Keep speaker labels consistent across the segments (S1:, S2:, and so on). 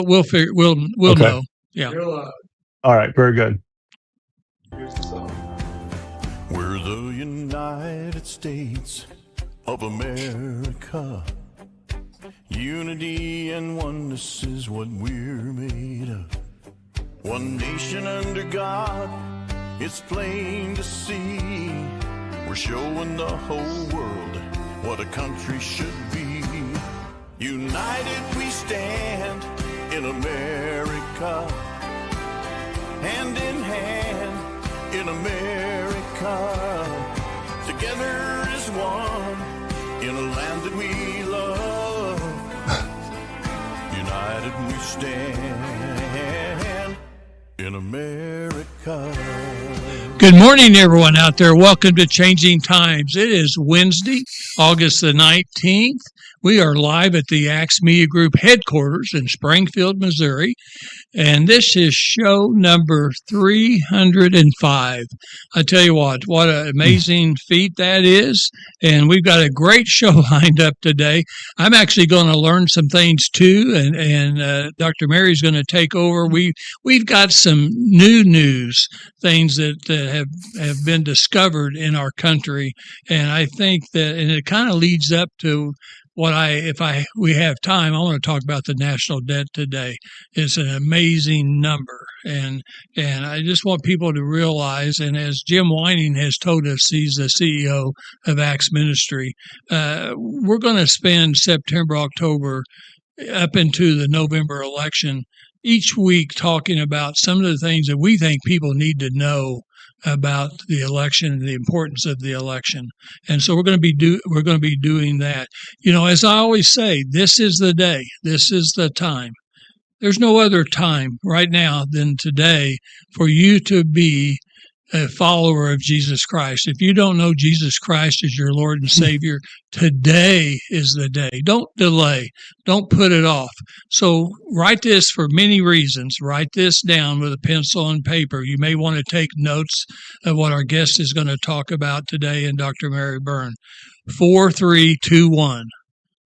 S1: We'll
S2: Okay.
S1: know. Yeah.
S2: All right. Very good.
S3: Here's the song.
S4: We're the United States of America. Unity and oneness is what we're made of. One nation under God, it's plain to see. We're showing the whole world what a country should be. United we stand in America, hand in hand in America. Together as one in a land that we love. United we stand in America.
S1: Good morning, everyone out there. Welcome to Changing Times. It is Wednesday, August the 19th. We are live at the Axe Media Group headquarters in Springfield, Missouri, and this is show number 305. I tell you what an amazing feat that is, and we've got a great show lined up today. I'm actually going to learn some things too, and Dr. Mary's going to take over. We've got some new news, things that have been discovered in our country, and I think that, and it kind of leads up to what we have time, I want to talk about the national debt today. It's an amazing number, and I just want people to realize, and as Jim Whining has told us, he's the CEO of Axe Ministry, we're going to spend September, October, up into the November election, each week talking about some of the things that we think people need to know about the election and the importance of the election. And so we're going to be doing that. You know, as I always say, this is the day. This is the time. There's no other time right now than today for you to be a follower of Jesus Christ. If you don't know Jesus Christ as your Lord and Savior, today is the day. Don't delay. Don't put it off. So write this for many reasons. Write this down with a pencil and paper. You may want to take notes of what our guest is going to talk about today and Dr. Mary Byrne. 4321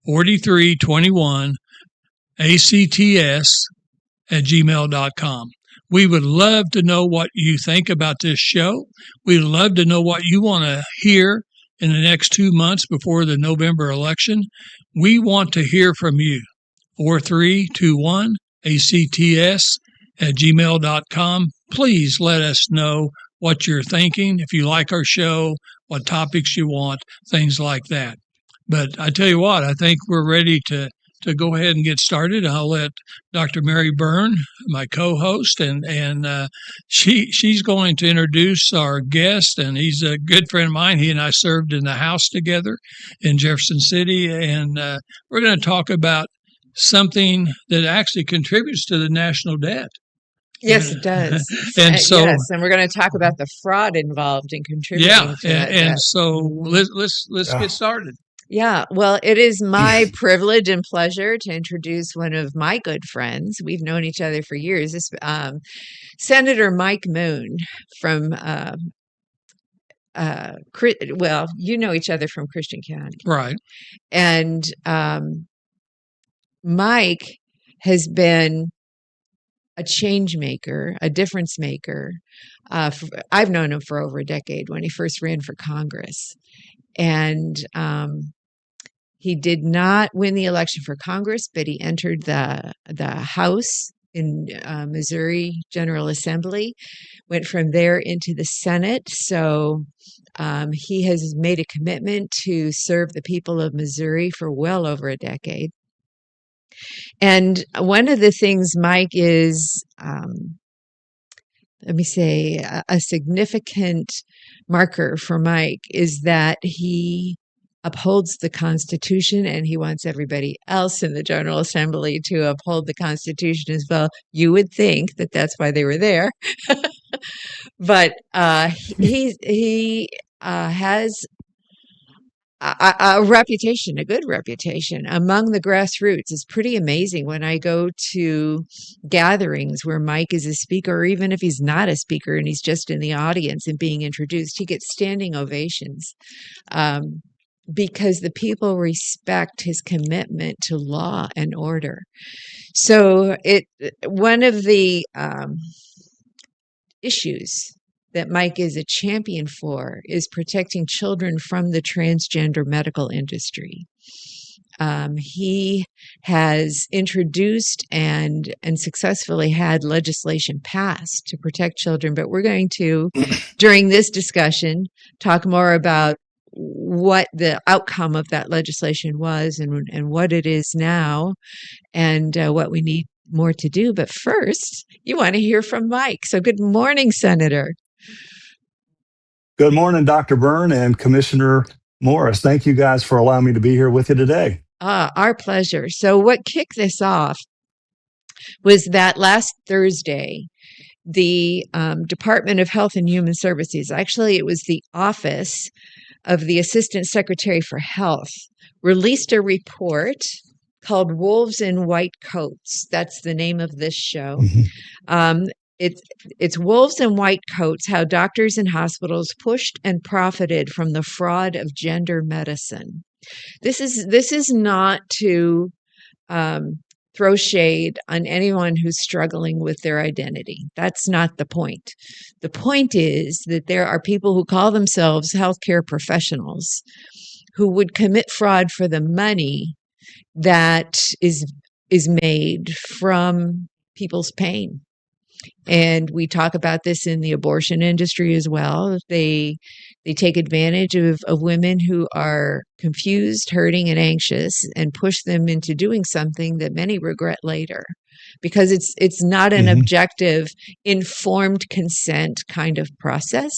S1: 4321 ACTS@gmail.com. We would love to know what you think about this show. We'd love to know what you want to hear in the next 2 months before the November election. We want to hear from you. 4321 ACTS@gmail.com. Please let us know what you're thinking, if you like our show, what topics you want, things like that. But I tell you what, I think we're ready to go ahead and get started. I'll let Dr. Mary Byrne, my co-host, and she's going to introduce our guest, and he's a good friend of mine. He and I served in the House together in Jefferson City, and we're going to talk about something that actually contributes to the national debt.
S5: Yes, it does.
S1: And so,
S5: yes, and we're going to talk about the fraud involved in contributing to that.
S1: And so let's get started.
S5: Yeah, well, it is my privilege and pleasure to introduce one of my good friends. We've known each other for years. This Senator Mike Moon from, well, you know each other from Christian County.
S1: Right.
S5: And Mike has been a change maker, a difference maker. I've known him for over a decade when he first ran for Congress. And he did not win the election for Congress, but he entered the House in Missouri General Assembly, went from there into the Senate. So he has made a commitment to serve the people of Missouri for well over a decade. And one of the things Mike is, let me say, a significant marker for Mike is that he upholds the Constitution, and he wants everybody else in the General Assembly to uphold the Constitution as well. You would think that that's why they were there. But he has a reputation, a good reputation among the grassroots. It's pretty amazing when I go to gatherings where Mike is a speaker, or even if he's not a speaker and he's just in the audience and being introduced, he gets standing ovations. because the people respect his commitment to law and order. So one of the issues that Mike is a champion for is protecting children from the transgender medical industry. He has introduced and successfully had legislation passed to protect children, but we're going to, during this discussion, talk more about what the outcome of that legislation was and what it is now and what we need more to do. But first, you want to hear from Mike. So good morning, Senator.
S2: Good morning, Dr. Byrne and Commissioner Morris. Thank you guys for allowing me to be here with you today.
S5: Our pleasure. So what kicked this off was that last Thursday, the Department of Health and Human Services, actually it was the Office of the Assistant Secretary for Health, released a report called Wolves in White Coats. That's the name of this show.
S2: Mm-hmm.
S5: It's Wolves in White Coats, How Doctors and Hospitals Pushed and Profited from the Fraud of Gender Medicine. This is not to throw shade on anyone who's struggling with their identity. That's not the point. The point is that there are people who call themselves healthcare professionals who would commit fraud for the money that is made from people's pain. And we talk about this in the abortion industry as well. They take advantage of women who are confused, hurting, and anxious and push them into doing something that many regret later because it's not an objective, informed consent kind of process.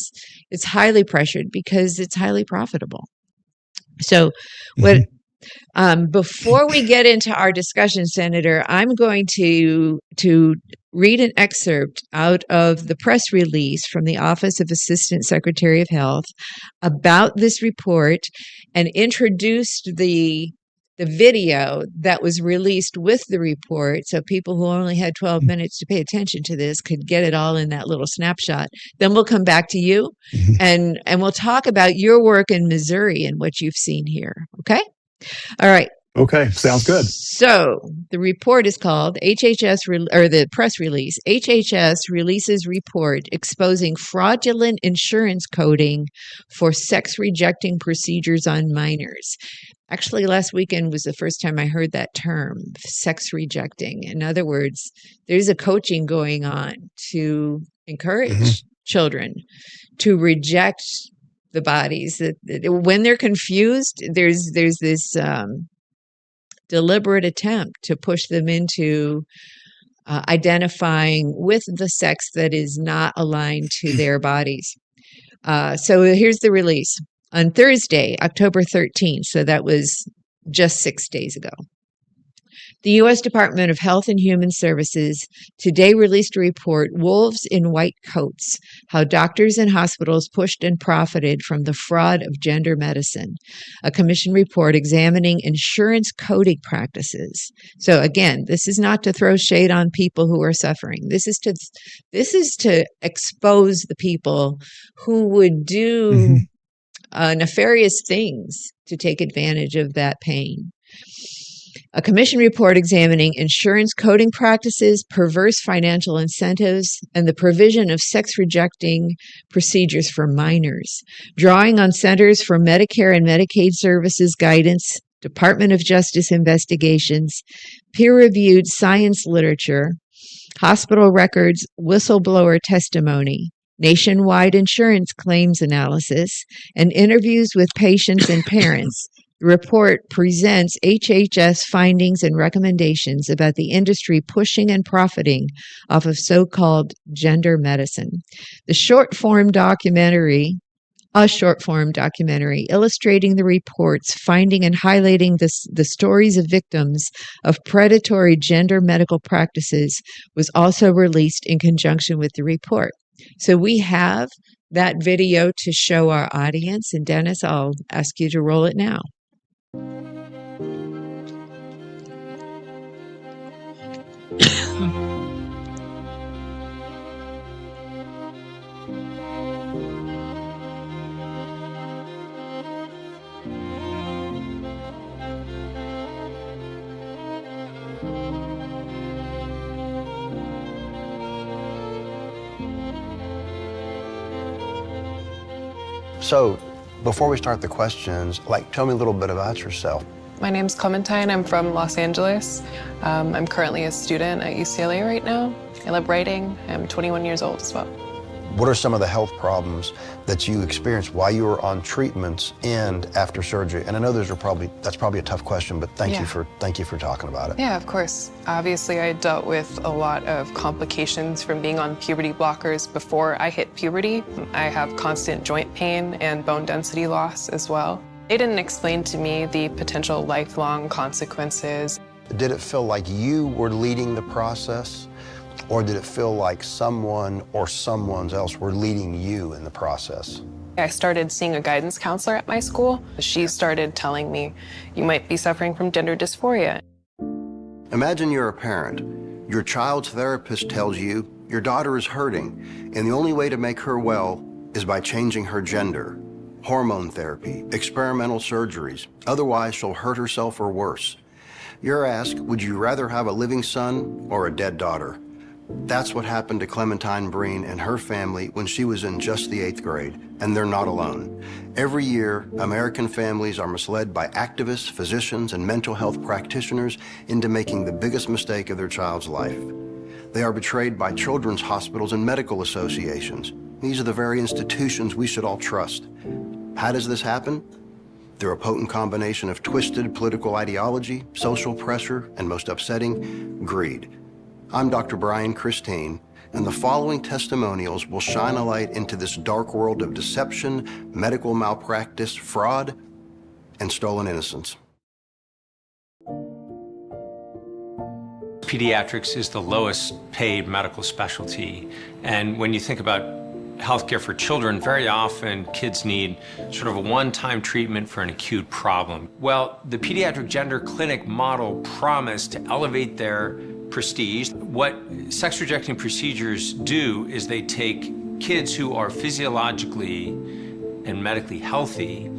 S5: It's highly pressured because it's highly profitable. So before we get into our discussion, Senator, I'm going to read an excerpt out of the press release from the Office of Assistant Secretary of Health about this report and introduced the video that was released with the report so people who only had 12 minutes to pay attention to this could get it all in that little snapshot. Then we'll come back to you and we'll talk about your work in Missouri and what you've seen here. Okay? All right.
S2: Okay, sounds good.
S5: So the report is called the press release, HHS releases report exposing fraudulent insurance coding for sex rejecting procedures on minors. Actually, last weekend was the first time I heard that term, sex rejecting. In other words, there's a coaching going on to encourage children to reject the bodies that when they're confused, there's this deliberate attempt to push them into identifying with the sex that is not aligned to their bodies. So here's the release. On Thursday, October 13th, so that was just 6 days ago, the U.S. Department of Health and Human Services today released a report, Wolves in White Coats, How Doctors and Hospitals Pushed and Profited from the Fraud of Gender Medicine, a commission report examining insurance coding practices. So again, this is not to throw shade on people who are suffering. This is to expose the people who would do nefarious things to take advantage of that pain. A commission report examining insurance coding practices, perverse financial incentives, and the provision of sex-rejecting procedures for minors, drawing on Centers for Medicare and Medicaid Services guidance, Department of Justice investigations, peer-reviewed science literature, hospital records, whistleblower testimony, nationwide insurance claims analysis, and interviews with patients and parents. The report presents HHS findings and recommendations about the industry pushing and profiting off of so-called gender medicine. A short-form documentary illustrating the report's finding and highlighting the stories of victims of predatory gender medical practices was also released in conjunction with the report. So we have that video to show our audience. And Dennis, I'll ask you to roll it now.
S6: So, before we start the questions, tell me a little bit about yourself.
S7: My name's Clementine. I'm from Los Angeles. I'm currently a student at UCLA right now. I love writing. I'm 21 years old as well.
S6: What are some of the health problems that you experienced while you were on treatments and after surgery? And I know that's probably a tough question, but thank you for talking about it.
S7: Yeah, of course. Obviously, I dealt with a lot of complications from being on puberty blockers before I hit puberty. I have constant joint pain and bone density loss as well. They didn't explain to me the potential lifelong consequences.
S6: Did it feel like you were leading the process? Or did it feel like someone or someone else were leading you in the process?
S7: I started seeing a guidance counselor at my school. She started telling me, you might be suffering from gender dysphoria.
S6: Imagine you're a parent. Your child's therapist tells you your daughter is hurting, and the only way to make her well is by changing her gender. Hormone therapy, experimental surgeries, otherwise she'll hurt herself or worse. You're asked, would you rather have a living son or a dead daughter? That's what happened to Clementine Breen and her family when she was in just the 8th grade, and they're not alone. Every year, American families are misled by activists, physicians, and mental health practitioners into making the biggest mistake of their child's life. They are betrayed by children's hospitals and medical associations. These are the very institutions we should all trust. How does this happen? Through a potent combination of twisted political ideology, social pressure, and most upsetting, greed. I'm Dr. Brian Christine, and the following testimonials will shine a light into this dark world of deception, medical malpractice, fraud, and stolen innocence.
S8: Pediatrics is the lowest paid medical specialty, and when you think about healthcare for children, very often kids need sort of a one-time treatment for an acute problem. Well, the pediatric gender clinic model promised to elevate their prestige. What sex-rejecting procedures do is they take kids who are physiologically and medically healthy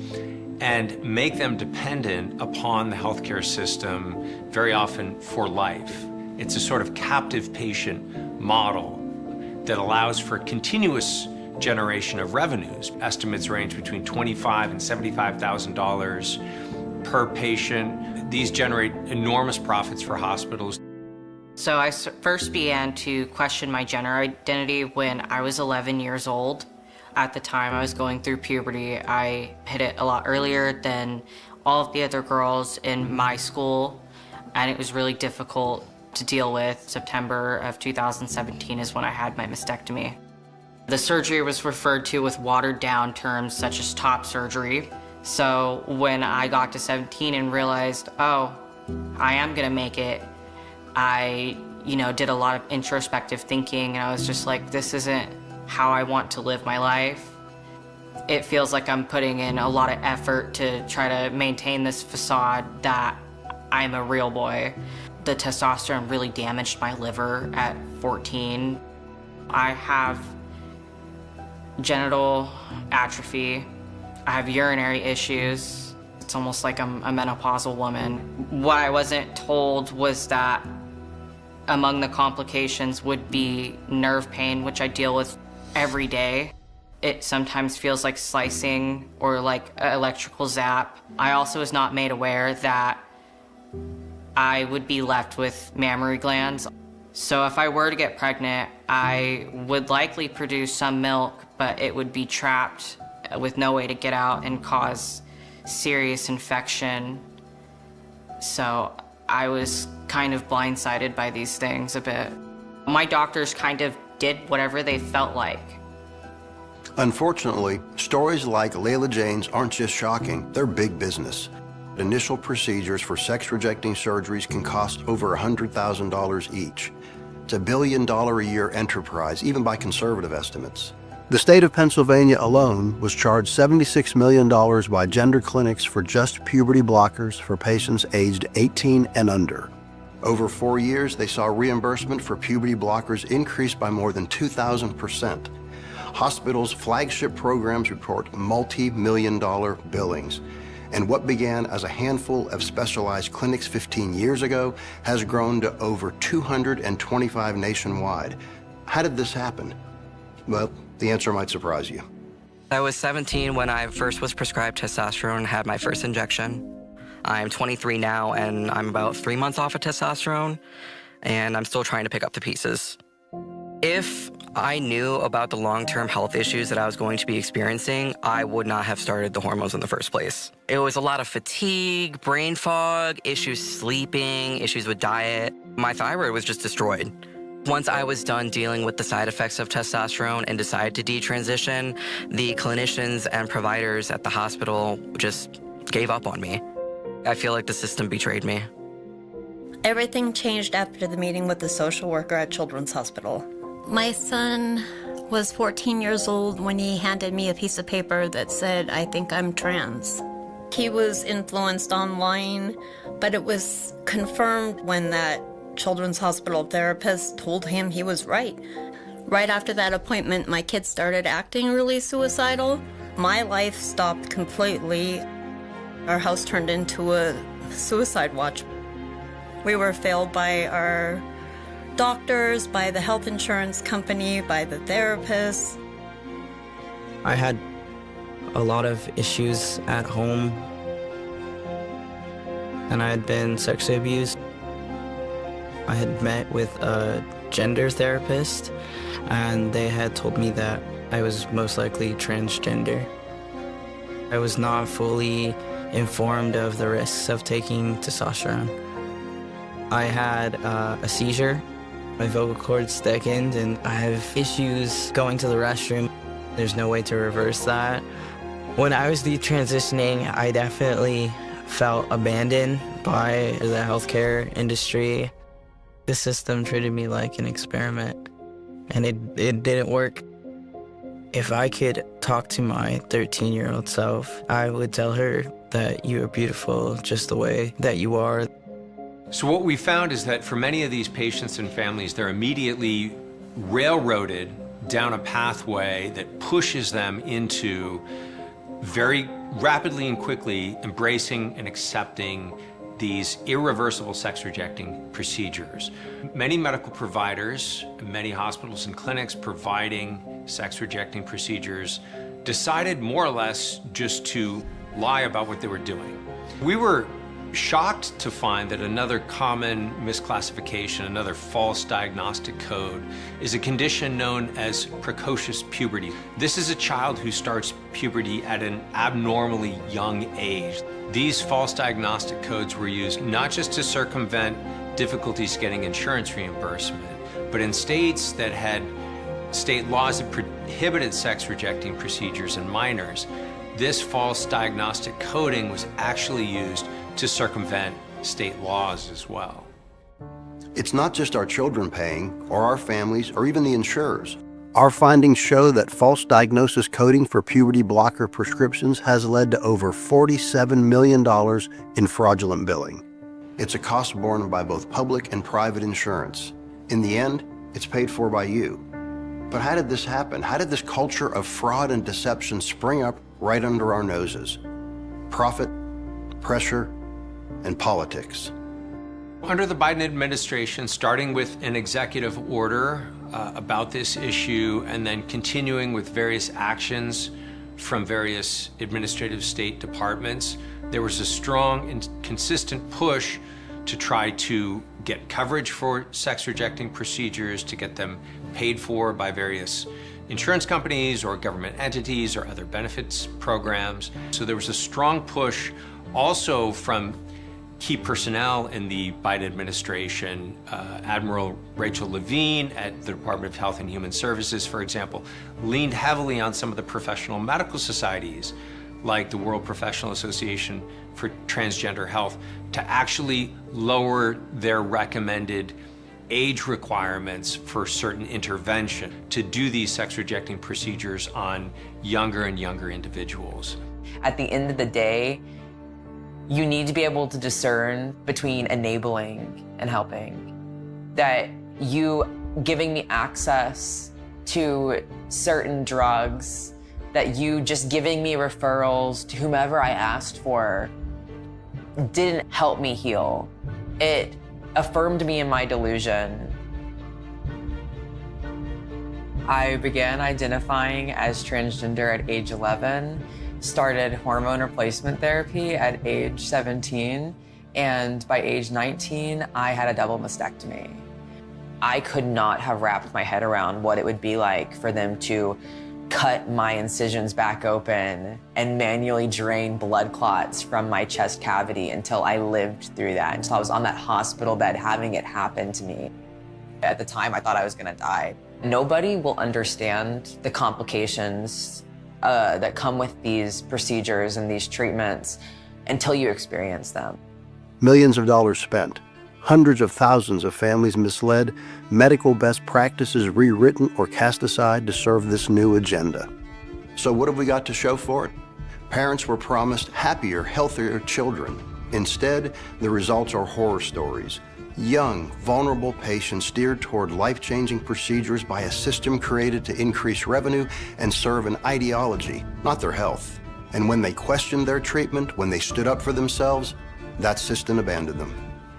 S8: and make them dependent upon the healthcare system, very often for life. It's a sort of captive patient model that allows for continuous generation of revenues. Estimates range between $25,000 and $75,000 per patient. These generate enormous profits for hospitals.
S9: So I first began to question my gender identity when I was 11 years old. At the time I was going through puberty. I hit it a lot earlier than all of the other girls in my school, and it was really difficult to deal with. September of 2017 is when I had my mastectomy. The surgery was referred to with watered down terms such as top surgery. So when I got to 17 and realized, oh, I am gonna make it, I did a lot of introspective thinking, and I was just like, this isn't how I want to live my life. It feels like I'm putting in a lot of effort to try to maintain this facade that I'm a real boy. The testosterone really damaged my liver at 14. I have genital atrophy. I have urinary issues. It's almost like I'm a menopausal woman. What I wasn't told was that among the complications would be nerve pain, which I deal with every day. It sometimes feels like slicing or like an electrical zap. I also was not made aware that I would be left with mammary glands. So if I were to get pregnant, I would likely produce some milk, but it would be trapped with no way to get out and cause serious infection. So I was kind of blindsided by these things a bit. My doctors kind of did whatever they felt like.
S6: Unfortunately, stories like Layla Jane's aren't just shocking, they're big business. Initial procedures for sex-rejecting surgeries can cost over $100,000 each. It's a $1 billion a year enterprise, even by conservative estimates. The state of Pennsylvania alone was charged $76 million by gender clinics for just puberty blockers for patients aged 18 and under. Over 4 years, they saw reimbursement for puberty blockers increase by more than 2,000%. Hospitals' flagship programs report multi-million-dollar billings. And what began as a handful of specialized clinics 15 years ago has grown to over 225 nationwide. How did this happen? Well, the answer might surprise you.
S10: I was 17 when I first was prescribed testosterone and had my first injection. I'm 23 now, and I'm about 3 months off of testosterone, and I'm still trying to pick up the pieces. If I knew about the long-term health issues that I was going to be experiencing, I would not have started the hormones in the first place. It was a lot of fatigue, brain fog, issues sleeping, issues with diet. My thyroid was just destroyed. Once I was done dealing with the side effects of testosterone and decided to detransition, the clinicians and providers at the hospital just gave up on me. I feel like the system betrayed me.
S11: Everything changed after the meeting with the social worker at Children's Hospital. My son was 14 years old when he handed me a piece of paper that said, "I think I'm trans." He was influenced online, but it was confirmed when that Children's Hospital therapist told him he was right. Right after that appointment, my kids started acting really suicidal. My life stopped completely. Our house turned into a suicide watch. We were failed by our doctors, by the health insurance company, by the therapists.
S10: I had a lot of issues at home, and I had been sexually abused. I had met with a gender therapist, and they had told me that I was most likely transgender. I was not fully informed of the risks of taking testosterone. I had a seizure. My vocal cords thickened, and I have issues going to the restroom. There's no way to reverse that. When I was detransitioning, I definitely felt abandoned by the healthcare industry. The system treated me like an experiment, and it didn't work. If I could talk to my 13-year-old self, I would tell her that you are beautiful just the way that you are.
S8: So what we found is that for many of these patients and families, they're immediately railroaded down a pathway that pushes them into very rapidly and quickly embracing and accepting these irreversible sex-rejecting procedures. Many medical providers, many hospitals and clinics providing sex-rejecting procedures decided more or less just to lie about what they were doing. We were shocked to find that another common misclassification, another false diagnostic code, is a condition known as precocious puberty. This is a child who starts puberty at an abnormally young age. These false diagnostic codes were used not just to circumvent difficulties getting insurance reimbursement, but in states that had state laws that prohibited sex-rejecting procedures in minors, this false diagnostic coding was actually used to circumvent state laws as well.
S6: It's not just our children paying, or our families, or even the insurers. Our findings show that false diagnosis coding for puberty blocker prescriptions has led to over $47 million in fraudulent billing. It's a cost borne by both public and private insurance. In the end, it's paid for by you. But how did this happen? How did this culture of fraud and deception spring up right under our noses? Profit, pressure, and politics.
S8: Under the Biden administration, starting with an executive order about this issue and then continuing with various actions from various administrative state departments, there was a strong and consistent push to try to get coverage for sex-rejecting procedures, to get them paid for by various insurance companies or government entities or other benefits programs. So there was a strong push also from key personnel in the Biden administration. Admiral Rachel Levine at the Department of Health and Human Services, for example, leaned heavily on some of the professional medical societies like the World Professional Association for Transgender Health to actually lower their recommended age requirements for certain intervention to do these sex-rejecting procedures on younger and younger individuals.
S12: At the end of the day, you need to be able to discern between enabling and helping. That you giving me access to certain drugs, that you just giving me referrals to whomever I asked for didn't help me heal. It affirmed me in my delusion. I began identifying as transgender at age 11, started hormone replacement therapy at age 17, and by age 19, I had a double mastectomy. I could not have wrapped my head around what it would be like for them to cut my incisions back open and manually drain blood clots from my chest cavity until I lived through that, until I was on that hospital bed having it happen to me. At the time, I thought I was gonna die. Nobody will understand the complications that come with these procedures and these treatments until you experience them.
S6: Millions of dollars spent, hundreds of thousands of families misled, medical best practices rewritten or cast aside to serve this new agenda. So what have we got to show for it? Parents were promised happier, healthier children. Instead, the results are horror stories. Young, vulnerable patients steered toward life-changing procedures by a system created to increase revenue and serve an ideology, not their health. And when they questioned their treatment, when they stood up for themselves, that system abandoned them.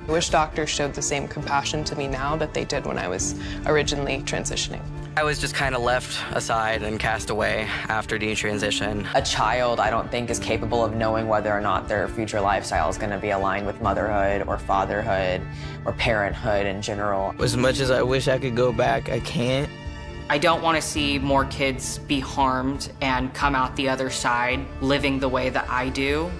S7: I wish doctors showed the same compassion to me now that they did when I was originally transitioning.
S10: I was just kind of left aside and cast away after detransition.
S12: A child, I don't think, is capable of knowing whether or not their future lifestyle is going to be aligned with motherhood or fatherhood or parenthood in general.
S10: As much as I wish I could go back, I can't.
S9: I don't want to see more kids be harmed and come out the other side living the way that I do.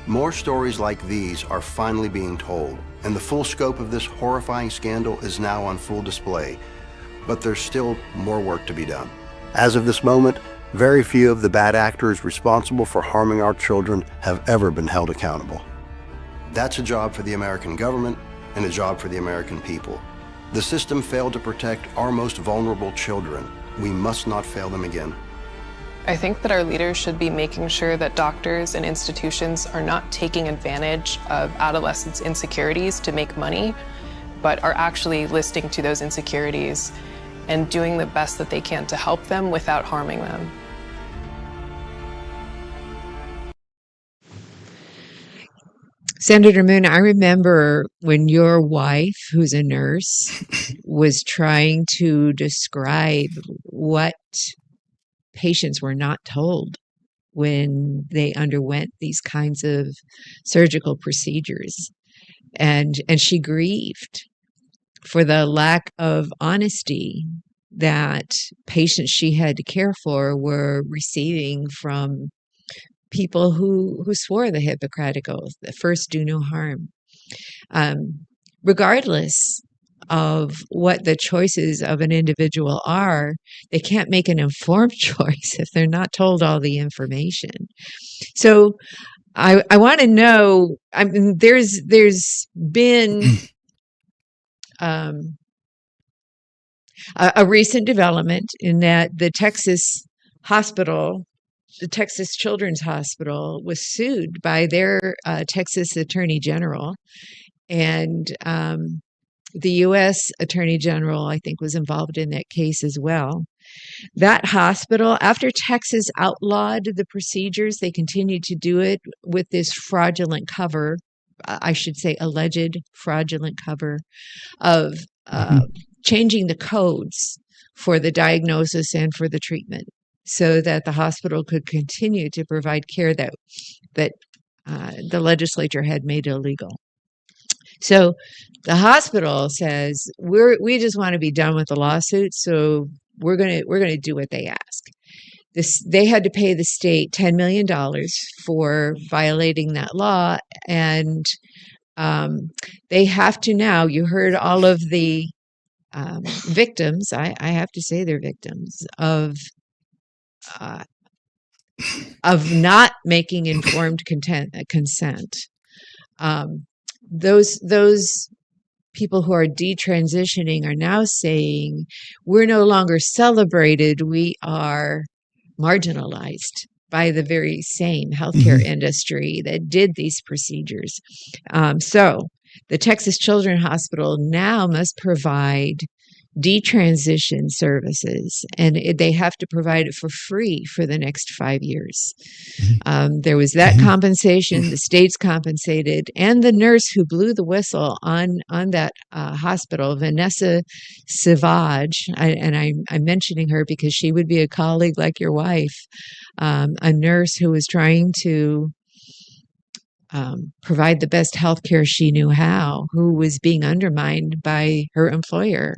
S6: More stories like these are finally being told, and the full scope of this horrifying scandal is now on full display. But there's still more work to be done. As of this moment, very few of the bad actors responsible for harming our children have ever been held accountable. That's a job for the American government and a job for the American people. The system failed to protect our most vulnerable children. We must not fail them again.
S7: I think that our leaders should be making sure that doctors and institutions are not taking advantage of adolescents' insecurities to make money, but are actually listening to those insecurities and doing the best that they can to help them without harming them.
S5: Senator Moon, I remember when your wife, who's a nurse, was trying to describe what patients were not told when they underwent these kinds of surgical procedures. And she grieved for the lack of honesty that patients she had to care for were receiving from people who swore the Hippocratic Oath, that first do no harm. Regardless of what the choices of an individual are, they can't make an informed choice if they're not told all the information. So I want to know, I mean, there's been a recent development in that the Texas Children's Hospital was sued by their Texas Attorney General, and the U.S. Attorney General, I think, was involved in that case as well. That hospital, after Texas outlawed the procedures, they continued to do it with this fraudulent cover, I should say alleged fraudulent cover, of changing the codes for the diagnosis and for the treatment so that the hospital could continue to provide care that the legislature had made illegal. So the hospital says, we just want to be done with the lawsuit, so we're gonna do what they ask. They had to pay the state $10 million for violating that law, and they have to now. You heard all of the victims. I have to say they're victims of not making informed consent. Those people who are detransitioning are now saying, we're no longer celebrated, we are marginalized by the very same healthcare industry that did these procedures. So the Texas Children's Hospital now must provide detransition services, and they have to provide it for free for the next 5 years. There was that compensation, the state's compensated, and the nurse who blew the whistle on that hospital, Vanessa Savage, I'm mentioning her because she would be a colleague like your wife, a nurse who was trying to provide the best health care she knew how, who was being undermined by her employer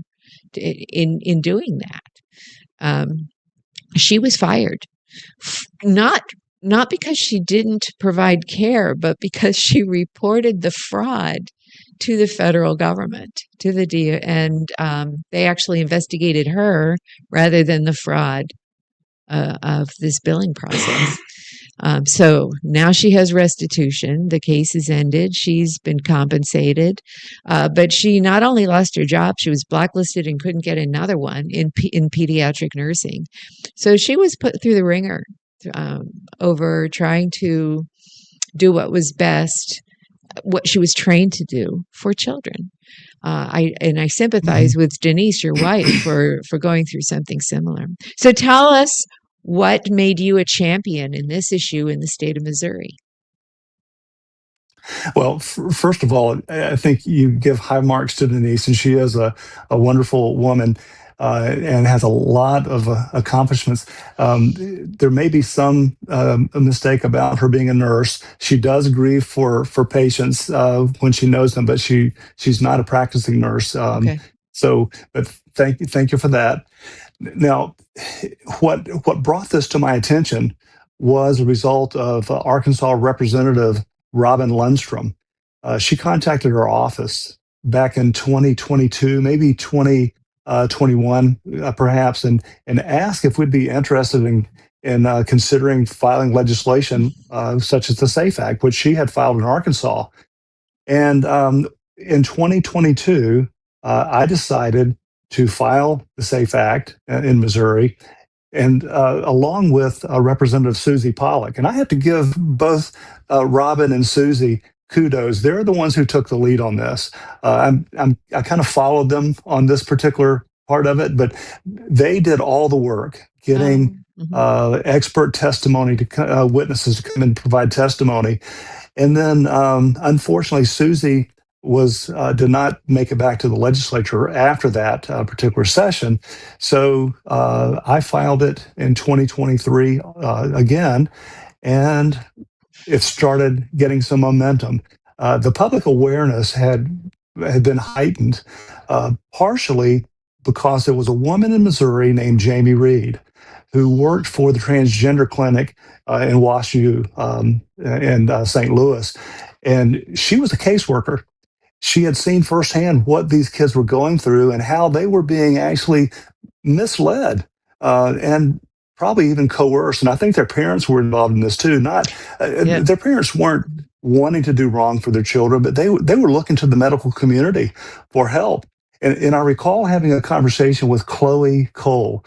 S5: in doing that. She was fired, not because she didn't provide care, but because she reported the fraud to the federal government, to the DO, and they actually investigated her rather than the fraud of this billing process. So now she has restitution. The case is ended. She's been compensated. But she not only lost her job, she was blacklisted and couldn't get another one in pediatric nursing. So she was put through the ringer over trying to do what was best, what she was trained to do for children. I sympathize with Denise, your wife, for going through something similar. So tell us, what made you a champion in this issue in the state of Missouri?
S2: Well, first of all, I think you give high marks to Denise, and she is a wonderful woman and has a lot of accomplishments. There may be some mistake about her being a nurse. She does grieve for patients when she knows them, but she's not a practicing nurse.
S5: Okay.
S2: So, but thank you for that. Now, what brought this to my attention was a result of Arkansas Representative Robin Lundstrom. She contacted our office back in 2022, maybe 2021, perhaps, and asked if we'd be interested in considering filing legislation such as the SAFE Act, which she had filed in Arkansas. And in 2022, I decided to file the SAFE Act in Missouri, and along with Representative Susie Pollock. And I have to give both Robin and Susie kudos. They're the ones who took the lead on this. I kind of followed them on this particular part of it, but they did all the work, getting expert testimony to witnesses to come and provide testimony. And then, unfortunately, Susie did not make it back to the legislature after that particular session. So I filed it in 2023 again, and it started getting some momentum. The public awareness had been heightened, partially because there was a woman in Missouri named Jamie Reed who worked for the transgender clinic in WashU in St. Louis, and she was a caseworker. She had seen firsthand what these kids were going through and how they were being actually misled and probably even coerced. And I think their parents were involved in this too. Their parents weren't wanting to do wrong for their children, but they were looking to the medical community for help. And I recall having a conversation with Chloe Cole.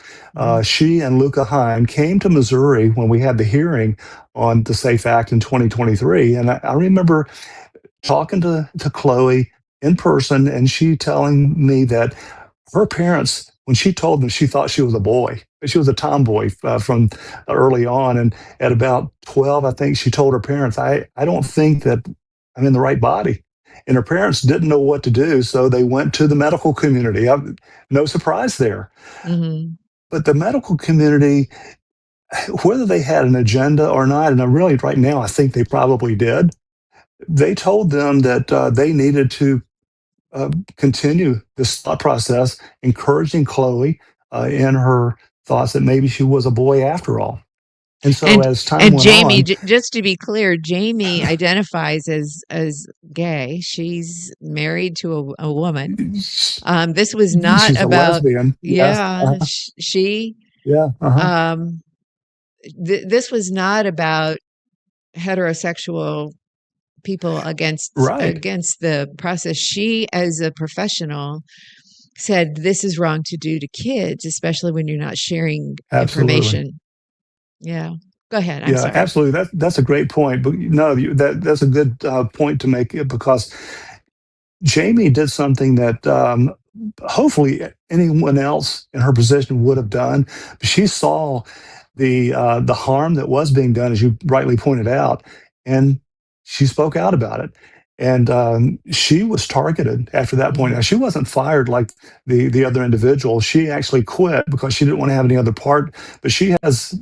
S2: She and Luca Hine came to Missouri when we had the hearing on the SAFE Act in 2023. And I remember talking to Chloe in person, and she telling me that her parents, when she told them, she thought she was a boy. She was a tomboy from early on. And at about 12, I think she told her parents, I don't think that I'm in the right body. And her parents didn't know what to do, so they went to the medical community. No surprise there.
S5: Mm-hmm.
S2: But the medical community, whether they had an agenda or not, and really right now I think they probably did, they told them that they needed to continue this thought process, encouraging Chloe in her thoughts that maybe she was a boy after all. And so as time went
S5: Jamie,
S2: on,
S5: just to be clear, Jamie identifies as gay. She's married to a woman. This was not
S2: she's
S5: about
S2: a lesbian.
S5: This was not about heterosexual people against the process. She, as a professional, said this is wrong to do to kids, especially when you're not sharing information. Yeah, go ahead. I'm sorry.
S2: Absolutely. That's a great point. But no, that's a good point to make, because Jamie did something that hopefully anyone else in her position would have done. But she saw the harm that was being done, as you rightly pointed out, and she spoke out about it. And she was targeted after that point. Now, she wasn't fired like the other individual. She actually quit because she didn't want to have any other part. But she has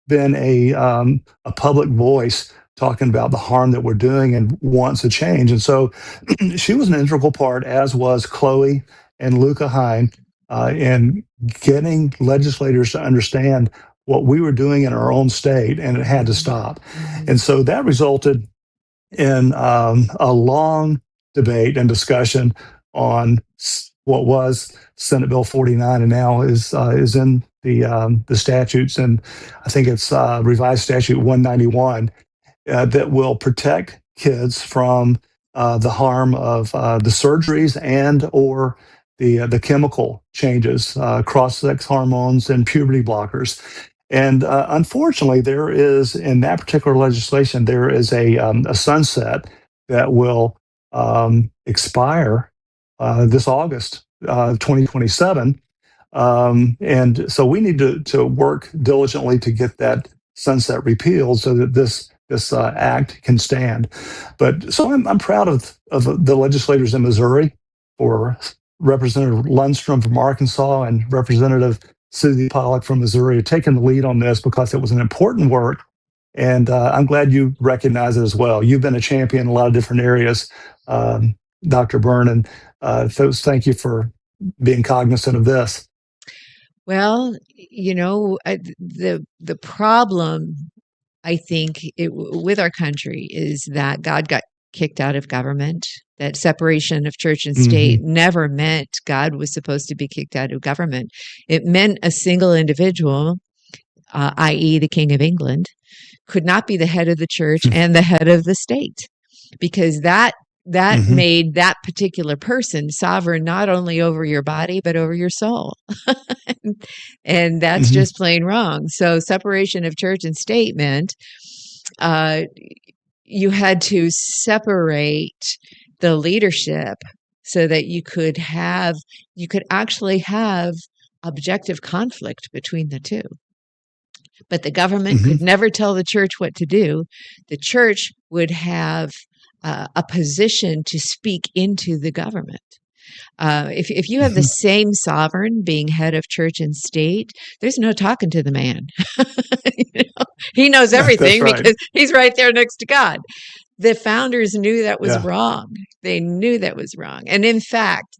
S2: been a public voice talking about the harm that we're doing and wants a change. And so she was an integral part, as was Chloe and Luca Hine, in getting legislators to understand what we were doing in our own state, and it had to stop. And so that resulted in a long debate and discussion on what was Senate Bill 49, and now is in the statutes, and I think it's revised statute 191, that will protect kids from the harm of the surgeries and or the chemical changes, cross-sex hormones and puberty blockers. And unfortunately, there is, in that particular legislation, there is a sunset that will expire this August 2027. And so we need to work diligently to get that sunset repealed so that this act can stand. But so I'm proud of the legislators in Missouri, for Representative Lundstrom from Arkansas and Representative Susie Pollock from Missouri, taking the lead on this because it was an important work. And I'm glad you recognize it as well. You've been a champion in a lot of different areas, Dr. Byrne, and thank you for being cognizant of this.
S5: Well, the problem, I think, with our country is that God got kicked out of government. That separation of church and state never meant God was supposed to be kicked out of government. It meant a single individual, i.e. the King of England, could not be the head of the church and the head of the state, because that made that particular person sovereign not only over your body, but over your soul. And that's just plain wrong. So separation of church and state meant you had to separate the leadership so that you could actually have objective conflict between the two. But the government could never tell the church what to do. The church would have a position to speak into the government. If you have the same sovereign being head of church and state, there's no talking to the man. He knows everything because he's right there next to God. The founders knew that was wrong. They knew that was wrong. And in fact,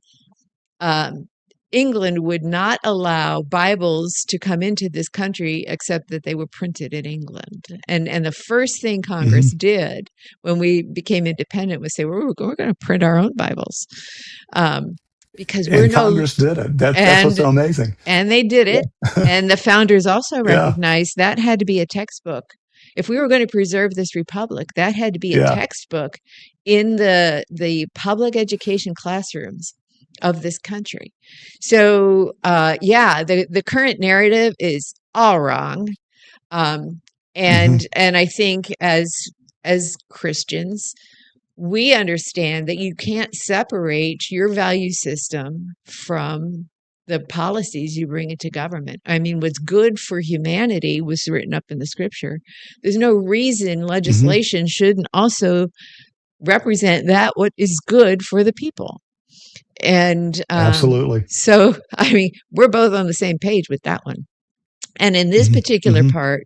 S5: England would not allow Bibles to come into this country except that they were printed in England. And the first thing Congress did when we became independent was say, we're going to print our own Bibles. Because
S2: Congress did it. That's what's so amazing.
S5: And they did it. And the founders also recognized that had to be a textbook. If we were going to preserve this republic, that had to be a textbook in the public education classrooms of this country. So, the current narrative is all wrong. And I think as Christians, we understand that you can't separate your value system from the policies you bring into government. I mean, what's good for humanity was written up in the scripture. There's no reason legislation shouldn't also represent that what is good for the people. And
S2: absolutely.
S5: So, I mean, we're both on the same page with that one. And in this particular part,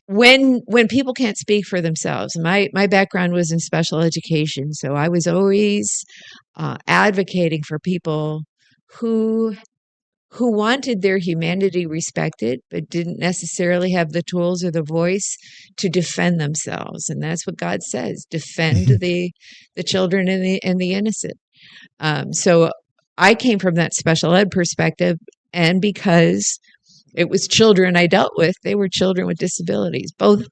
S5: when people can't speak for themselves, my background was in special education, so I was always advocating for people who wanted their humanity respected, but didn't necessarily have the tools or the voice to defend themselves. And that's what God says: defend the children and the innocent. So I came from that special ed perspective, and because it was children I dealt with, they were children with disabilities. Both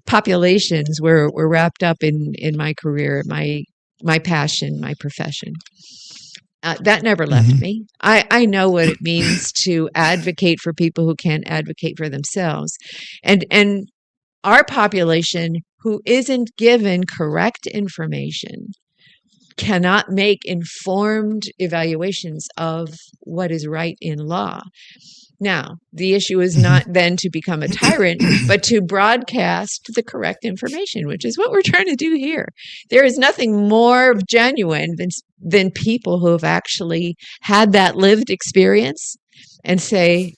S5: populations were wrapped up in my career, my passion, my profession. That never left me. I know what it means to advocate for people who can't advocate for themselves. And our population who isn't given correct information cannot make informed evaluations of what is right in law. Now, the issue is not then to become a tyrant, but to broadcast the correct information, which is what we're trying to do here. There is nothing more genuine than people who have actually had that lived experience and say,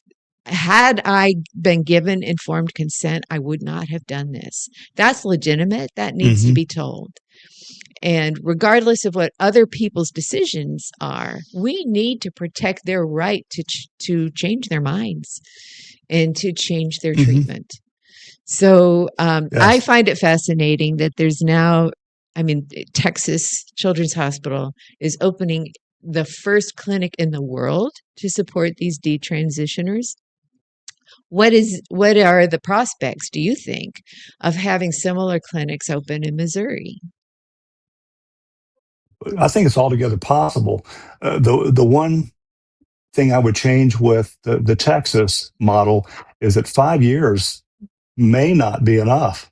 S5: had I been given informed consent, I would not have done this. That's legitimate. That needs to be told. And regardless of what other people's decisions are, we need to protect their right to change their minds and to change their treatment. So I find it fascinating that there's now, Texas Children's Hospital is opening the first clinic in the world to support these detransitioners. What are the prospects, do you think, of having similar clinics open in Missouri?
S2: I think it's altogether possible. The one thing I would change with the Texas model is that 5 years may not be enough,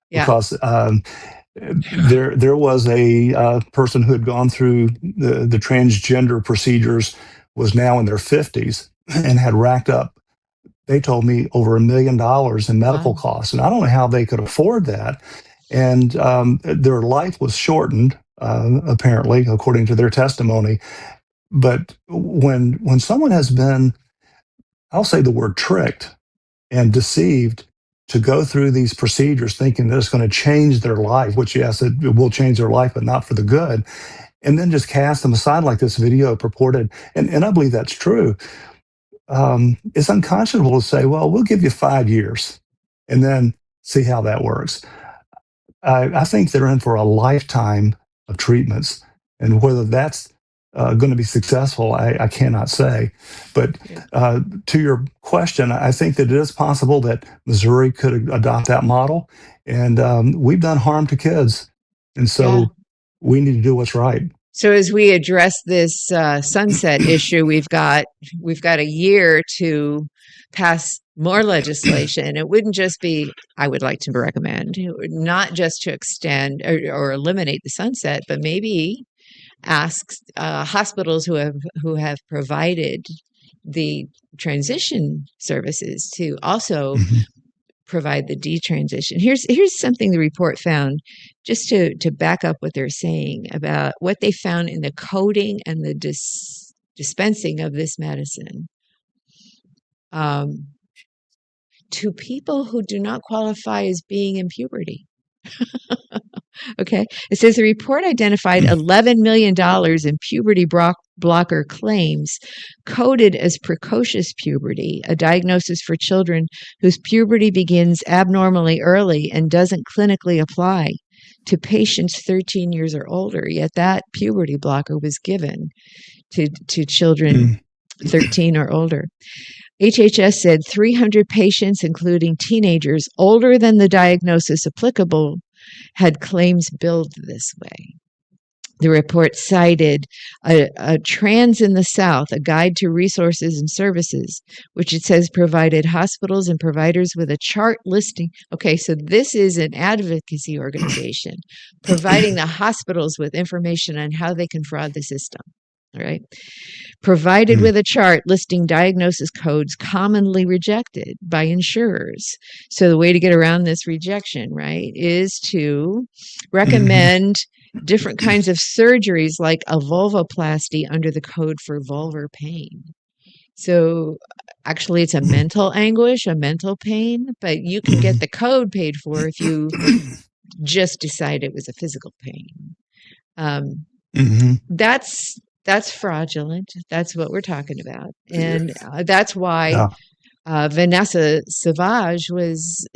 S2: because there was a person who had gone through the transgender procedures, was now in their 50s, and had racked up, they told me, over $1 million in medical costs. And I don't know how they could afford that. And their life was shortened, apparently, according to their testimony. But when someone has been, I'll say the word tricked and deceived to go through these procedures thinking that it's going to change their life, which, yes, it will change their life, but not for the good, and then just cast them aside like this video purported, and I believe that's true, it's unconscionable to say, well, we'll give you 5 years and then see how that works. I think they're in for a lifetime of treatments, and whether that's going to be successful, I cannot say. But to your question, I think that it is possible that Missouri could adopt that model, and we've done harm to kids, and so we need to do what's right.
S5: So as we address this sunset issue, we've got a year to pass more legislation. It wouldn't just be, I would like to recommend, not just to extend or eliminate the sunset, but maybe ask hospitals who have provided the transition services to also provide the detransition. Here's something the report found, just to back up what they're saying about what they found in the coding and the dispensing of this medicine. To people who do not qualify as being in puberty. Okay. It says the report identified $11 million in puberty blocker claims coded as precocious puberty, a diagnosis for children whose puberty begins abnormally early and doesn't clinically apply to patients 13 years or older. Yet that puberty blocker was given to children 13 or older. HHS said 300 patients, including teenagers older than the diagnosis applicable, had claims billed this way. The report cited a Trans in the South, a guide to resources and services, which it says provided hospitals and providers with a chart listing. Okay, so this is an advocacy organization providing the hospitals with information on how they can fraud the system. All right. Provided with a chart listing diagnosis codes commonly rejected by insurers. So the way to get around this rejection, right, is to recommend different kinds of surgeries like a vulvoplasty under the code for vulvar pain. So actually it's a mental anguish, a mental pain, but you can get the code paid for if you just decide it was a physical pain. That's fraudulent. That's what we're talking about. And that's why Vanessa Savage was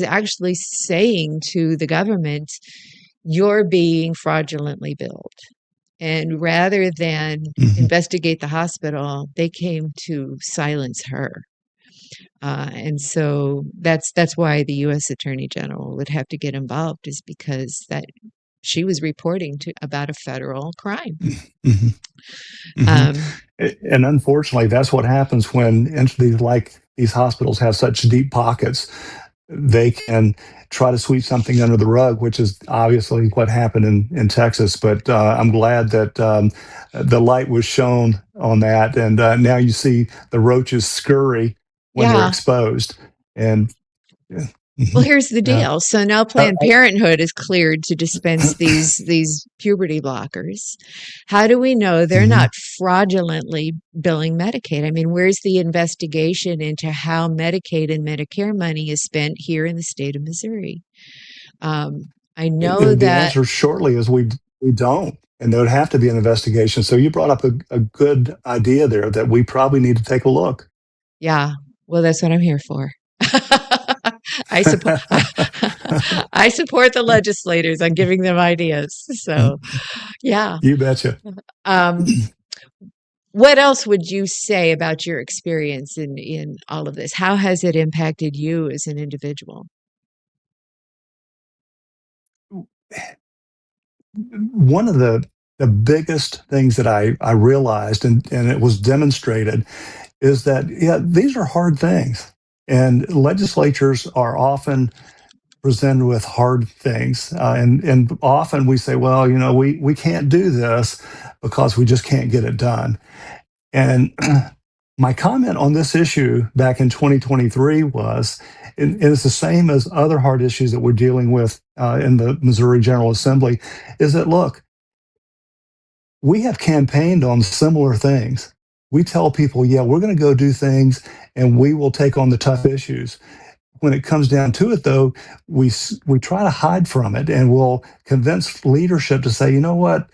S5: actually saying to the government, you're being fraudulently billed. And rather than investigate the hospital, they came to silence her. And so that's why the U.S. Attorney General would have to get involved, is because that she was reporting about a federal crime.
S2: And unfortunately, that's what happens when entities like these hospitals have such deep pockets. they can try to sweep something under the rug, which is obviously what happened in Texas. But I'm glad that the light was shown on that, and now you see the roaches scurry when they're
S5: Yeah.
S2: exposed. And
S5: Well, here's the
S2: yeah.
S5: deal. So now Planned Parenthood is cleared to dispense these puberty blockers. How do we know they're not fraudulently billing Medicaid? I mean, where's the investigation into how Medicaid and Medicare money is spent here in the state of Missouri? I know
S2: the
S5: that
S2: answer shortly is we don't, and there would have to be an investigation. So you brought up a good idea there that we probably need to take a look.
S5: Yeah, well, that's what I'm here for. I support I support the legislators on giving them ideas. So, yeah.
S2: You betcha.
S5: What else would you say about your experience in all of this? How has it impacted you as an individual?
S2: One of the biggest things that I realized, and it was demonstrated, is that, yeah, these are hard things. And legislatures are often presented with hard things. And often we say, well, we can't do this because we just can't get it done. And my comment on this issue back in 2023 was, and it's the same as other hard issues that we're dealing with in the Missouri General Assembly, is that, look, we have campaigned on similar things. We tell people, yeah, we're going to go do things and we will take on the tough issues. When it comes down to it, though, we try to hide from it, and we'll convince leadership to say, you know what,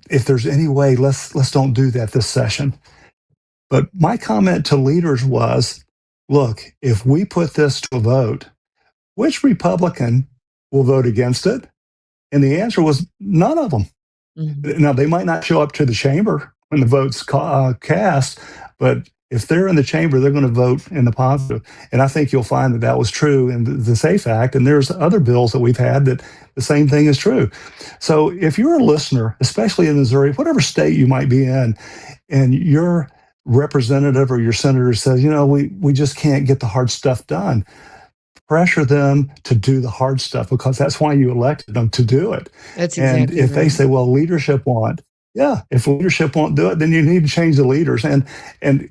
S2: if there's any way, let's don't do that this session. But my comment to leaders was, look, if we put this to a vote, which Republican will vote against it? And the answer was none of them. Mm-hmm. Now, they might not show up to the chamber when the vote's cast, but if they're in the chamber, they're going to vote in the positive. And I think you'll find that that was true in the SAFE Act. And there's other bills that we've had that the same thing is true. So if you're a listener, especially in Missouri, whatever state you might be in, and your representative or your senator says, we just can't get the hard stuff done, pressure them to do the hard stuff, because that's why you elected them to do it.
S5: That's exactly
S2: And if
S5: right.
S2: they say, well, leadership won't, if leadership won't do it, then you need to change the leaders. And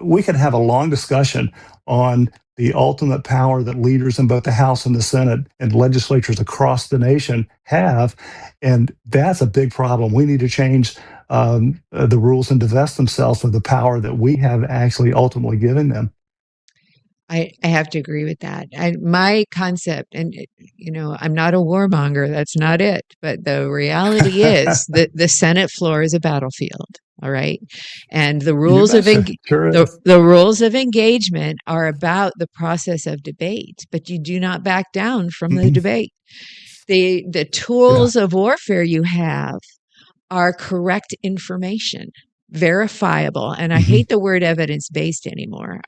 S2: we could have a long discussion on the ultimate power that leaders in both the House and the Senate and legislatures across the nation have. And that's a big problem. We need to change the rules and divest themselves of the power that we have actually ultimately given them.
S5: I have to agree with that. My concept, and I'm not a warmonger, that's not it. But the reality is that the Senate floor is a battlefield. All right. And the rules of the rules of engagement are about the process of debate, but you do not back down from the debate. The tools of warfare you have are correct information, verifiable. And I hate the word evidence-based anymore.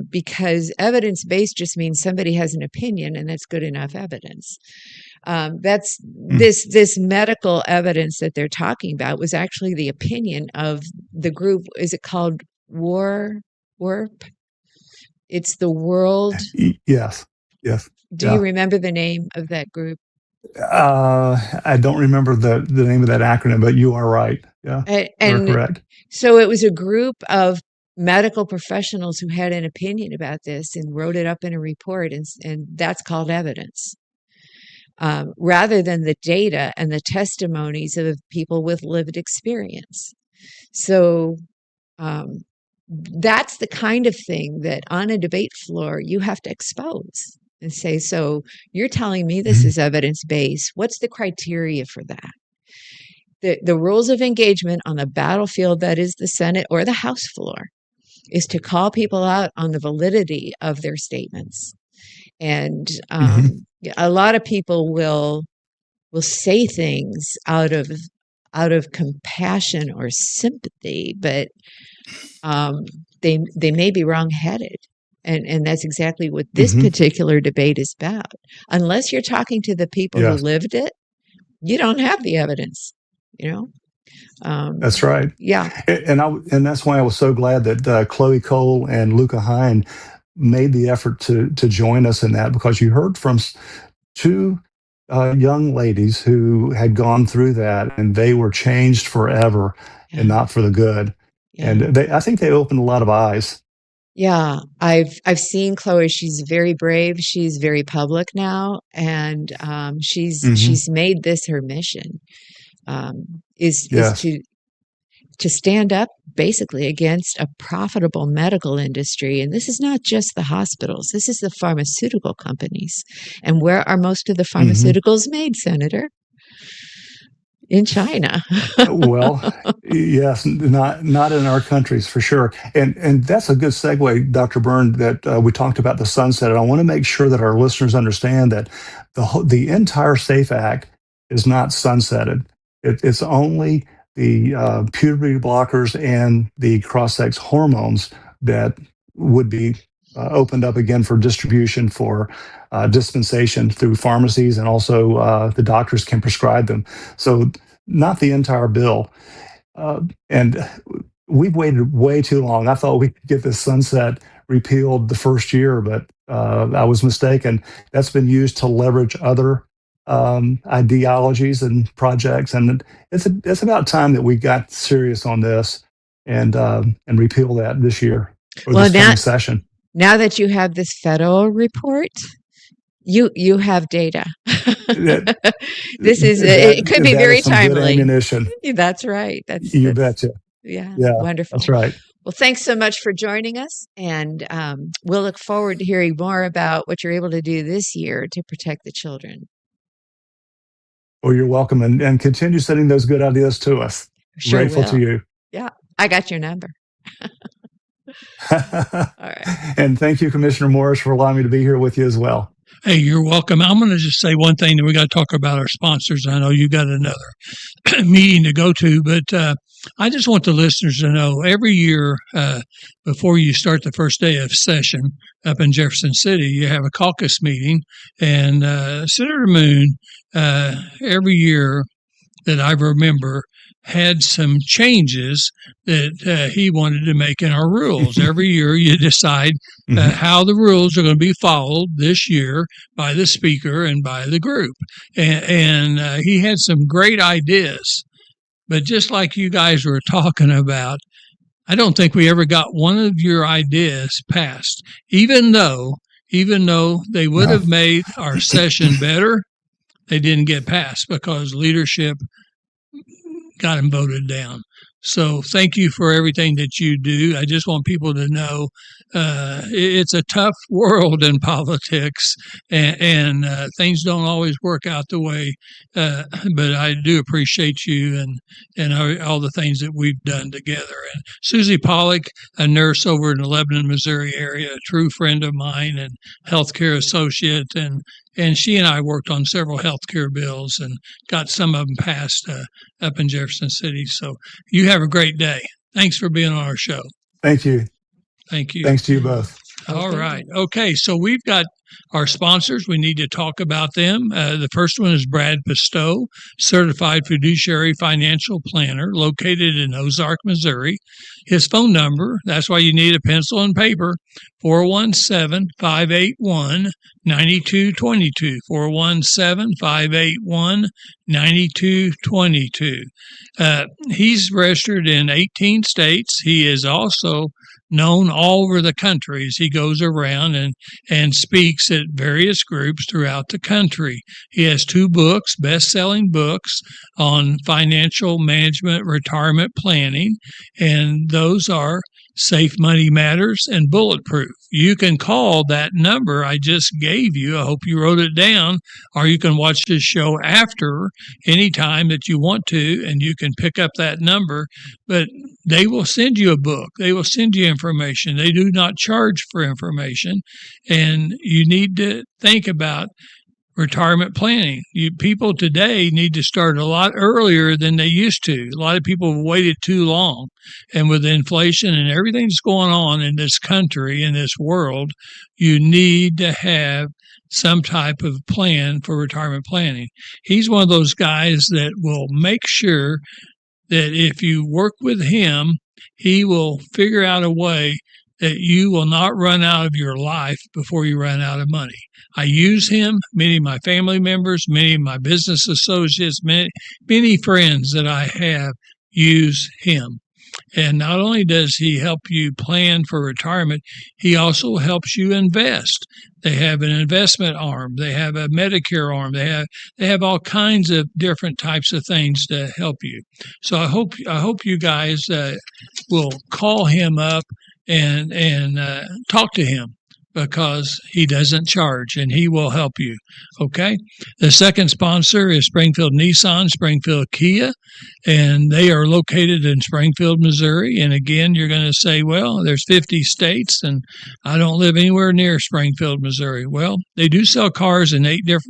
S5: Because evidence-based just means somebody has an opinion and that's good enough evidence. That's this medical evidence that they're talking about was actually the opinion of the group. Is it called WARP? It's the World.
S2: Yes.
S5: Do you remember the name of that group?
S2: I don't remember the name of that acronym, but you are right. Yeah, you're correct.
S5: So it was a group of medical professionals who had an opinion about this and wrote it up in a report, and that's called evidence, rather than the data and the testimonies of people with lived experience. So that's the kind of thing that on a debate floor you have to expose and say, so you're telling me this is evidence-based. What's the criteria for that? The rules of engagement on the battlefield, that is the Senate or the House floor, is to call people out on the validity of their statements. And a lot of people will say things out of compassion or sympathy, but they may be wrong-headed. And that's exactly what this particular debate is about. Unless you're talking to the people who lived it, you don't have the evidence,
S2: That's right.
S5: Yeah.
S2: And that's why I was so glad that Chloe Cole and Luca Hine made the effort to join us in that, because you heard from two young ladies who had gone through that, and they were changed forever and not for the good.
S5: Yeah.
S2: And I think they opened a lot of eyes.
S5: Yeah, I've seen Chloe. She's very brave. She's very public now, and she's made this her mission. Is
S2: Yes.
S5: to stand up basically against a profitable medical industry. And this is not just the hospitals. This is the pharmaceutical companies. And where are most of the pharmaceuticals made, Senator? In China.
S2: Well, yes, not in our countries for sure. And that's a good segue, Dr. Byrne, that we talked about the sunset. And I want to make sure that our listeners understand that the entire SAFE Act is not sunsetted. It's only the puberty blockers and the cross-sex hormones that would be opened up again for distribution for dispensation through pharmacies, and also the doctors can prescribe them. So not the entire bill. And we've waited way too long. I thought we could get this sunset repealed the first year, but I was mistaken. That's been used to leverage other ideologies and projects, and it's about time that we got serious on this and repeal that this year, or this coming session.
S5: Now that you have this federal report, you have data. It could be very timely.
S2: Good ammunition.
S5: That's right.
S2: You betcha.
S5: Yeah,
S2: yeah,
S5: wonderful.
S2: That's right.
S5: Well, thanks so much for joining us, and we'll look forward to hearing more about what you're able to do this year to protect the children.
S2: Well, you're welcome, and continue sending those good ideas to us.
S5: Sure
S2: Grateful
S5: will.
S2: to you.
S5: Yeah, I got your number. All right.
S2: And thank you, Commissioner Morris, for allowing me to be here with you as well.
S1: Hey, you're welcome. I'm going to just say one thing, that we got to talk about our sponsors. I know you got another meeting to go to, but I just want the listeners to know every year before you start the first day of session up in Jefferson City, you have a caucus meeting, and Senator Moon, every year that I remember, had some changes that he wanted to make in our rules. Every year you decide how the rules are going to be followed this year by the speaker and by the group. And he had some great ideas. But just like you guys were talking about, I don't think we ever got one of your ideas passed, even though they would have made our session better. They didn't get passed because leadership got them voted down. So thank you for everything that you do. I just want people to know it's a tough world in politics, and things don't always work out the way, but I do appreciate you and all the things that we've done together. And Susie Pollock, a nurse over in the Lebanon, Missouri area, a true friend of mine and healthcare associate, and she and I worked on several healthcare bills and got some of them passed up in Jefferson City. So you have a great day. Thanks for being on our show.
S2: Thank you.
S1: Thank you.
S2: Thanks to you both.
S1: All right. Okay. So we've got our sponsors. We need to talk about them. The first one is Brad Pistow, Certified Fiduciary Financial Planner, located in Ozark, Missouri. His phone number, that's why you need a pencil and paper, 417-581-9222, 417-581-9222. He's registered in 18 states. He is also known all over the country as he goes around and speaks at various groups throughout the country. He has 2 books, best-selling books on financial management, retirement planning, and those are Safe Money Matters and Bulletproof. You can call that number I just gave you. I hope you wrote it down, or you can watch this show after anytime that you want to, and you can pick up that number. But they will send you a book. They will send you information. They do not charge for information, and you need to think about retirement planning. People today need to start a lot earlier than they used to. A lot of people have waited too long. And with inflation and everything that's going on in this country, in this world, you need to have some type of plan for retirement planning. He's one of those guys that will make sure that if you work with him, he will figure out a way that you will not run out of your life before you run out of money. I use him. Many of my family members, many of my business associates, many friends that I have use him. And not only does he help you plan for retirement, he also helps you invest. They have an investment arm. They have a Medicare arm. They have all kinds of different types of things to help you. So I hope you guys will call him up and talk to him, because he doesn't charge and he will help you. Okay. The second sponsor is Springfield Nissan, Springfield Kia, and they are located in Springfield, Missouri. And again, you're going to say, well, there's 50 states and I don't live anywhere near Springfield, Missouri. Well, they do sell cars in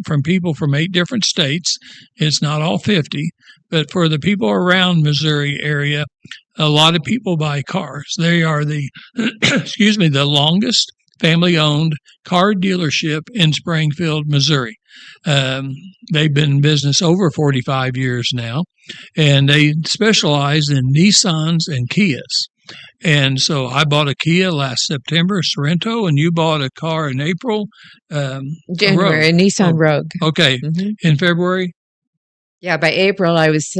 S1: from people from 8 different states. It's not all 50, but for the people around Missouri area, a lot of people buy cars. They are the, the longest family-owned car dealership in Springfield, Missouri. They've been in business over 45 years now, and they specialize in Nissans and Kias. And so I bought a Kia last September, Sorrento, and you bought a car in April.
S5: January, a Nissan Rogue.
S1: Okay. In February?
S5: Yeah, by April, I was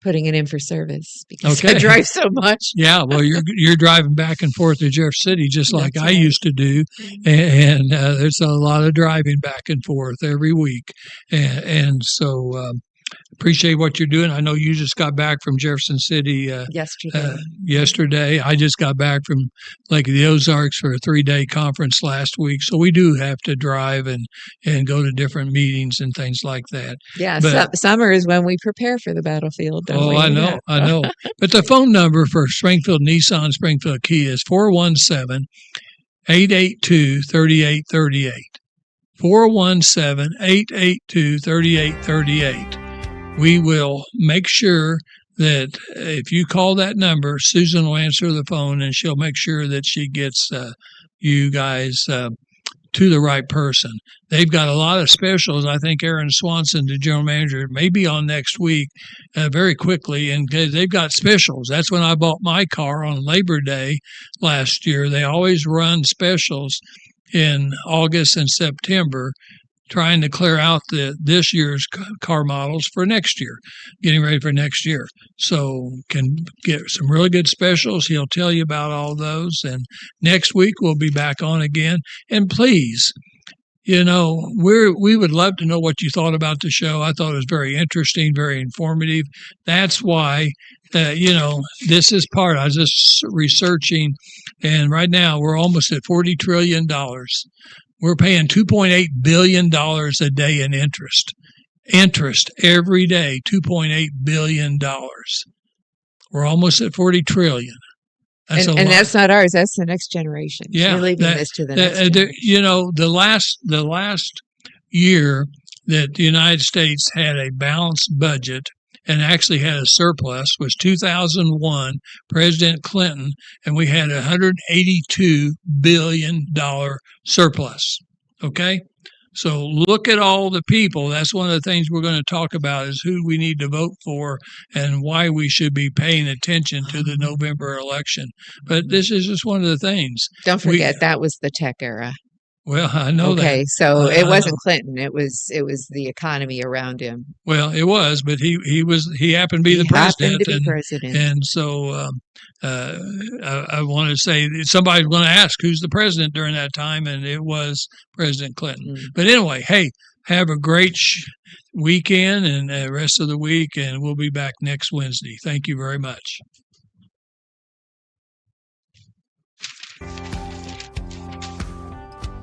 S5: putting it in for service because I drive so much.
S1: Yeah, well, you're driving back and forth to Jeff City just like
S5: That's
S1: I
S5: right.
S1: used to do, and there's a lot of driving back and forth every week, and so appreciate what you're doing. I know you just got back from Jefferson City yesterday. I just got back from Lake of the Ozarks for a 3-day conference last week. So we do have to drive and go to different meetings and things like that.
S5: Yeah, summer is when we prepare for the battlefield. Don't we?
S1: I know. But the phone number for Springfield Nissan, Springfield Kia is 417-882-3838. 417-882-3838. We will make sure that if you call that number, Susan will answer the phone and she'll make sure that she gets you guys to the right person. They've got a lot of specials. I think Aaron Swanson, the general manager, may be on next week very quickly, and they've got specials. That's when I bought my car on Labor Day last year. They always run specials in August and September, trying to clear out this year's car models for next year, getting ready for next year. So can get some really good specials. He'll tell you about all those. And next week we'll be back on again. And please, we would love to know what you thought about the show. I thought it was very interesting, very informative. That's why, this is part. I was just researching, and right now we're almost at $40 trillion. We're paying $2.8 billion a day in interest. Interest every day, $2.8 billion. We're almost at $40 trillion. That's
S5: and that's not ours. That's the next generation.
S1: Yeah,
S5: we're leaving this to the next generation.
S1: The last year that the United States had a balanced budget and actually had a surplus was 2001, President Clinton, and we had $182 billion surplus. Okay? So look at all the people. That's one of the things we're going to talk about is who we need to vote for and why we should be paying attention to the November election. But this is just one of the things.
S5: Don't forget, that was the tech era.
S1: Well, I know that.
S5: Okay, so it wasn't Clinton. It was the economy around him.
S1: Well, it was, but he happened to be the president. And so I want to say somebody's going to ask who's the president during that time, and it was President Clinton. But anyway, hey, have a great weekend and the rest of the week, and we'll be back next Wednesday. Thank you very much.